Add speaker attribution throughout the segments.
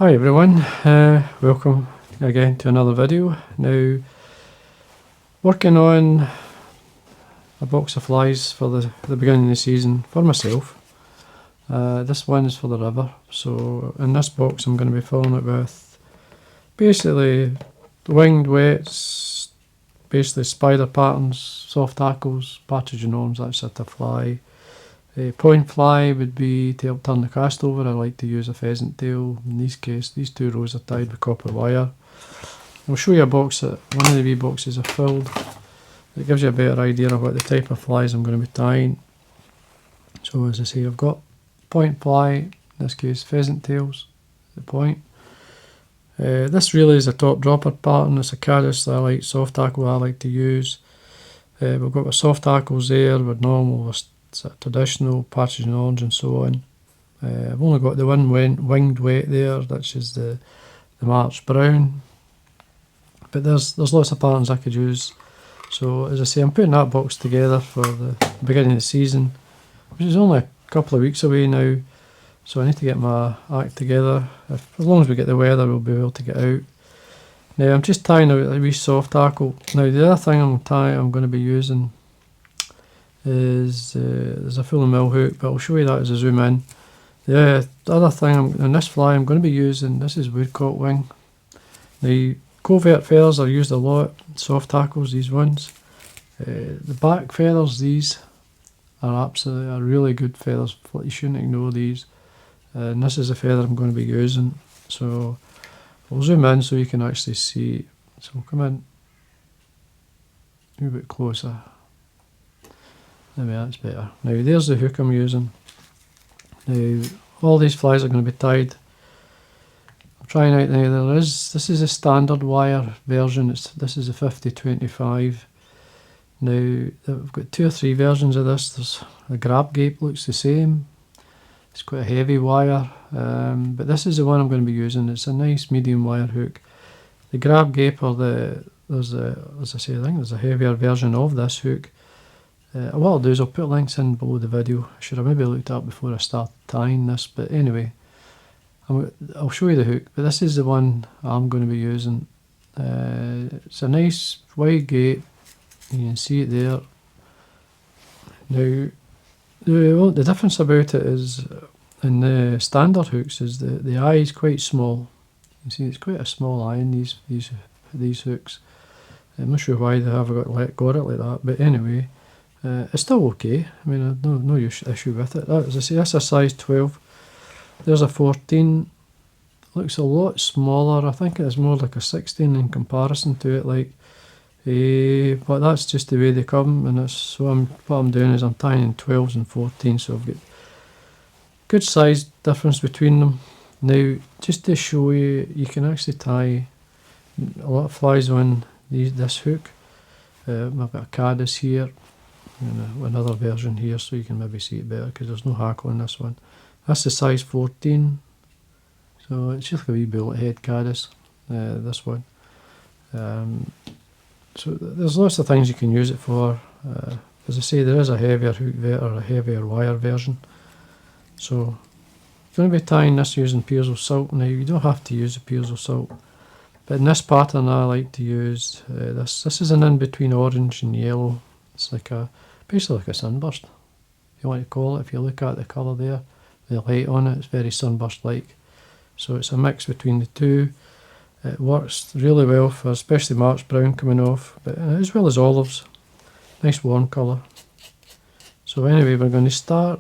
Speaker 1: Hi everyone, welcome again to another video. Now, working on a box of flies for the beginning of the season for myself. This one is for the river, so in this box I'm going to be filling it with basically winged wets, basically spider patterns, soft hackles, partridge and orms, that sort of fly. Point fly would be to help turn the cast over. I like to use a pheasant tail. In this case, these two rows are tied with copper wire. I'll show you a box that one of the wee boxes are filled. It gives you a better idea of what the type of flies I'm going to be tying. So as I say, I've got point fly, in this case pheasant tails, the point. This really is a top dropper pattern. It's a caddis that I like, soft hackle I like to use. We've got our soft hackles there, with normal, sort of traditional, partridge and orange and so on. I've only got the one winged wet there, which is the March brown. But there's lots of patterns I could use. So as I say, I'm putting that box together for the beginning of the season, which is only a couple of weeks away now. So I need to get my act together. As long as we get the weather, we'll be able to get out. Now I'm just tying out a wee soft hackle. Now the other thing I'm going to be using is there's a full mill hook, but I'll show you that as I zoom in. The other thing on this fly I'm going to be using, this is Woodcock wing. The covert feathers are used a lot, soft hackles, these ones. The back feathers, these are really good feathers, you shouldn't ignore these. And this is the feather I'm going to be using. So I'll zoom in so you can actually see. So we'll come in a bit closer. Maybe that's better. Now there's the hook I'm using. Now all these flies are going to be tied. I'm trying out now. This is a standard wire version. This is a 50-25. Now I've got 2 or 3 versions of this. There's the grab gape, looks the same. It's quite a heavy wire, but this is the one I'm going to be using. It's a nice medium wire hook. The grab gape, as I say, I think there's a heavier version of this hook. What I'll do is I'll put links in below the video. I should have maybe looked up before I start tying this, but anyway, I'll show you the hook. But this is the one I'm going to be using. It's a nice wide gape. You can see it there. Now, the difference about it is in the standard hooks is the eye is quite small. You see, it's quite a small eye in these hooks. I'm not sure why they have got it like that, but anyway. It's still okay. I mean, I've no issue with it. As I say, that's a size 12. There's a 14. Looks a lot smaller. I think it's more like a 16 in comparison to it. But that's just the way they come, and what I'm doing is I'm tying in 12s and 14s, so I've got good size difference between them. Now, just to show you, you can actually tie a lot of flies on this hook. I've got a caddis here. And another version here, so you can maybe see it better because there's no hackle in this one. That's the size 14, so it's just a wee bullet head caddis, this one. So there's lots of things you can use it for. As I say, there is a heavier hook or a heavier wire version. So I'm going to be tying this using piezo silk. Now you don't have to use the piezo silk, but in this pattern I like to use this. This is an in-between orange and yellow. It's basically like a sunburst, if you want to call it. If you look at the colour there, the light on it, it's very sunburst-like. So it's a mix between the two. It works really well for especially March brown coming off, but as well as olives. Nice warm colour. So anyway, we're going to start,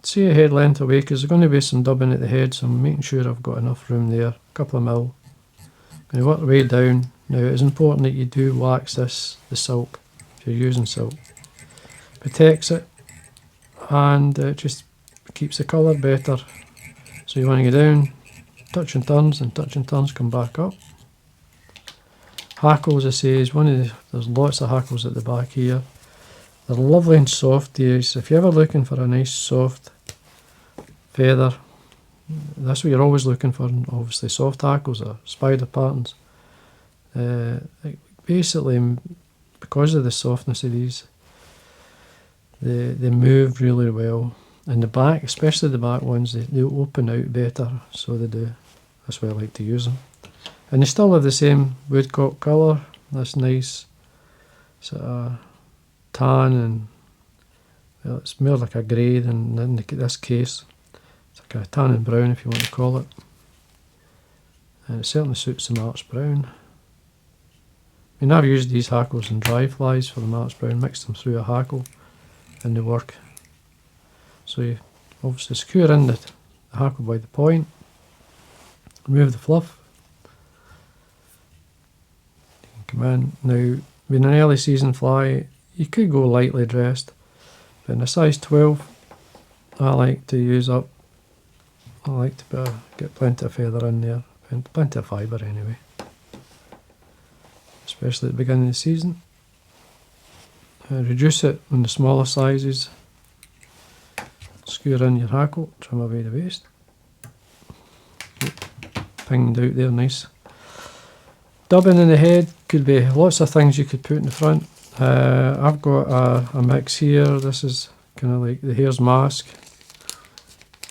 Speaker 1: say a head length away, because there's going to be some dubbing at the head, so I'm making sure I've got enough room there, a couple of mil. I'm going to work the way down. Now it is important that you do wax the silk. You're using silk, protects it, and it just keeps the colour better. So you want to go down, touch and turns, come back up. Hackle, as I say, is there's lots of hackles at the back here. They're lovely and soft, these. If you're ever looking for a nice soft feather, that's what you're always looking for. Obviously soft hackles or spider patterns. Basically, because of the softness of these, they move really well. And the back, especially the back ones, they open out better, so they do. That's why I like to use them. And they still have the same woodcock colour, this nice sort of tan, and well, it's more like a grey than in this case. It's like a tan and brown if you want to call it. And it certainly suits the March Brown. I mean, I've used these hackles and dry flies for the March Brown, mixed them through a hackle and they work. So you obviously secure in the hackle by the point, remove the fluff. You can come in. Now, with an early season fly, you could go lightly dressed, but in a size 12, I like to use up, I like to get plenty of feather in there, and plenty of fibre anyway, especially at the beginning of the season. Reduce it on the smaller sizes, skewer in your hackle, trim away the waste. Pinged out there, nice. Dubbing in the head could be lots of things you could put in the front. I've got a mix here. This is kind of like the Hare's mask.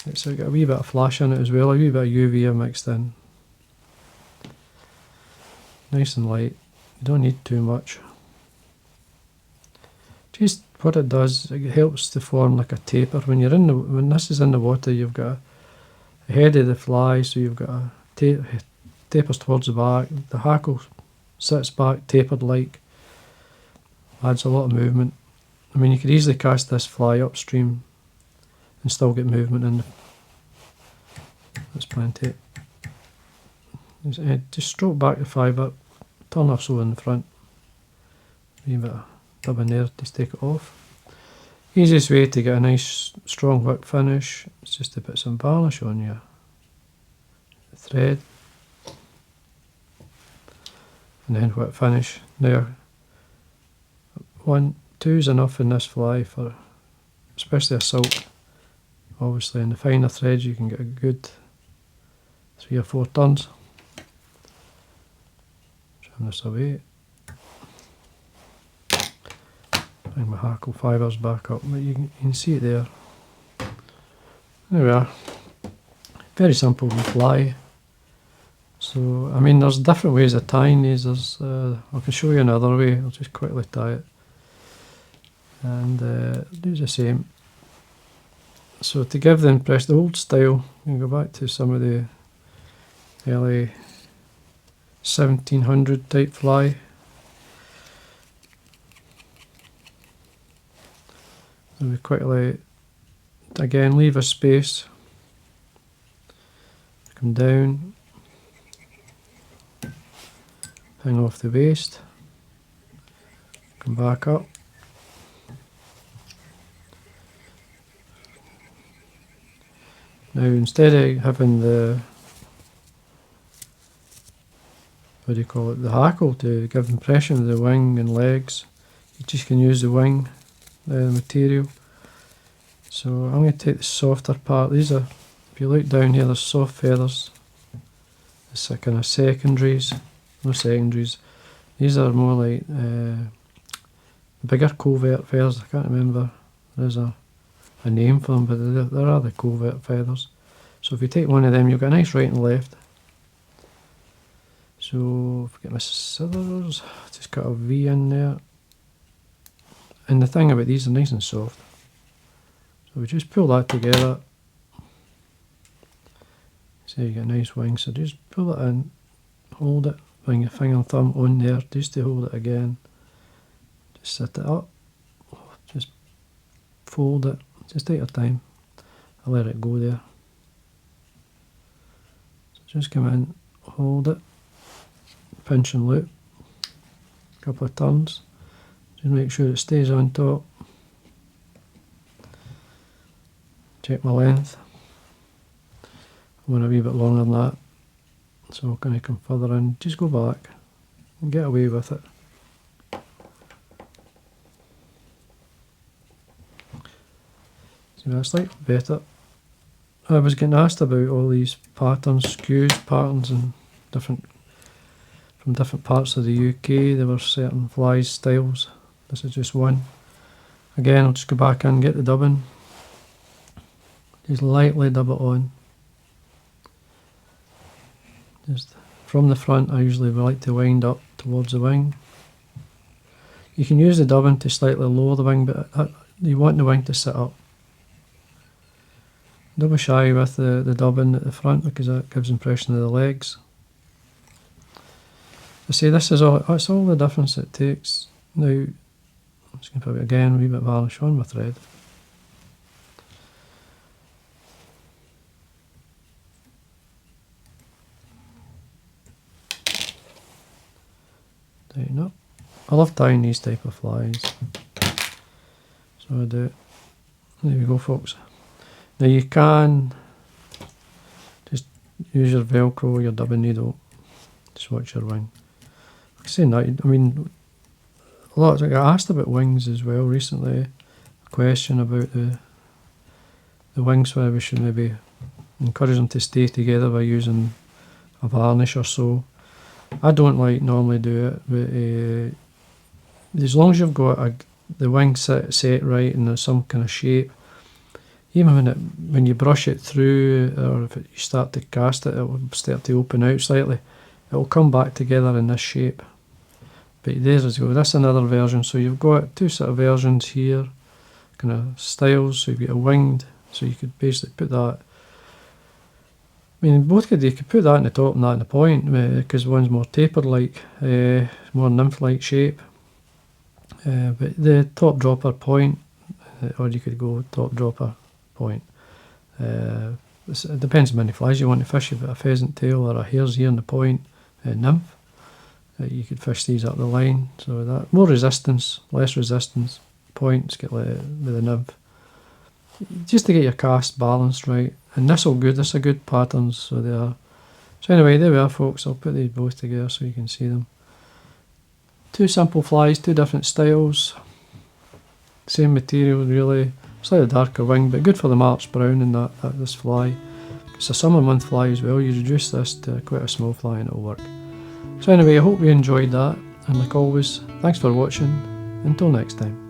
Speaker 1: It's got a wee bit of flash in it as well, a wee bit of UV mixed in. Nice and light. You don't need too much. Just what it does, it helps to form like a taper. When this is in the water, you've got a head of the fly, so you've got a tapers towards the back. The hackle sits back, tapered like, adds a lot of movement. I mean, you could easily cast this fly upstream and still get movement in. That's plenty. Just stroke back the fibre, turn off so in the front. A wee bit of dub in there, just take it off. Easiest way to get a nice strong wick finish is just to put some varnish on your thread. And then wick finish. Now, 1, 2 is enough in this fly for, especially a silk. Obviously in the finer threads you can get a good 3 or 4 turns. Trim this away. Bring my hackle fibres back up, but you can see it there. There we are. Very simple fly. So, I mean, there's different ways of tying these. I can show you another way. I'll just quickly tie it. And do the same. So to give the impression, the old style, you can go back to some of the early 1700 type fly. And we quickly, again, leave a space, come down, hang off the waist, come back up. Now instead of having the, what do you call it, the hackle to give impression of the wing and legs, you just can use the wing material. So I'm going to take the softer part. These are, if you look down here, there's soft feathers. It's a kind of secondaries, no secondaries. These are more like bigger covert feathers. I can't remember. There's a name for them, but there are the covert feathers. So if you take one of them, you've got a nice right and left. So if I get my scissors, just cut a V in there. And the thing about these are nice and soft. So we just pull that together. So you get a nice wing. So just pull it in, hold it, bring your finger and thumb on there just to hold it again. Just set it up. Just fold it. Just take your time. I'll let it go there. So just come in, hold it, pinch and loop. A couple of turns. Just make sure it stays on top. Check my length. I want a wee bit longer than that. So I'm going to come further in. Just go back and get away with it. See, that's slightly better. I was getting asked about all these patterns, skews, patterns, and from different parts of the UK. There were certain flies, styles. This is just one. Again, I'll just go back in, get the dubbing. Just lightly dub it on. Just from the front, I usually like to wind up towards the wing. You can use the dubbing to slightly lower the wing, but you want the wing to sit up. Don't be shy with the dubbing at the front, because that gives impression of the legs. I say that's all the difference it takes. Now, I'm just going to put it again, a wee bit of varnish on my thread. Tighten up. I love tying these type of flies, so I do it. There we go, folks. Now you can just use your Velcro, your dubbing needle, just watch your wing. Like I say, I mean, a lot. I got asked about wings as well recently. A question about the wings, whether we should maybe encourage them to stay together by using a varnish or so. I don't normally do it, but as long as you've got the wing set right and there's some kind of shape, even when you brush it through, or if you start to cast it, it will start to open out slightly. It will come back together in this shape. But there's go. That's another version. So you've got two sort of versions here, kind of styles. So you've got a winged, so you could basically put that. I mean, you could put that in the top and that in the point, because one's more tapered, like more nymph-like shape. But the top dropper point, or you could go top dropper point. It depends how many flies you want to fish. You've got a pheasant tail or a hare's ear in the point, nymph. You could fish these up the line. So that more resistance, less resistance. Points get with the nymph. Just to get your cast balanced right. And this are good patterns, so they are. So anyway, there we are, folks. I'll put these both together so you can see them. Two simple flies, two different styles. Same material really. Slightly darker wing, but good for the March brown in this fly. It's a summer month fly as well. You reduce this to quite a small fly and it'll work. So anyway, I hope you enjoyed that. And like always, thanks for watching. Until next time.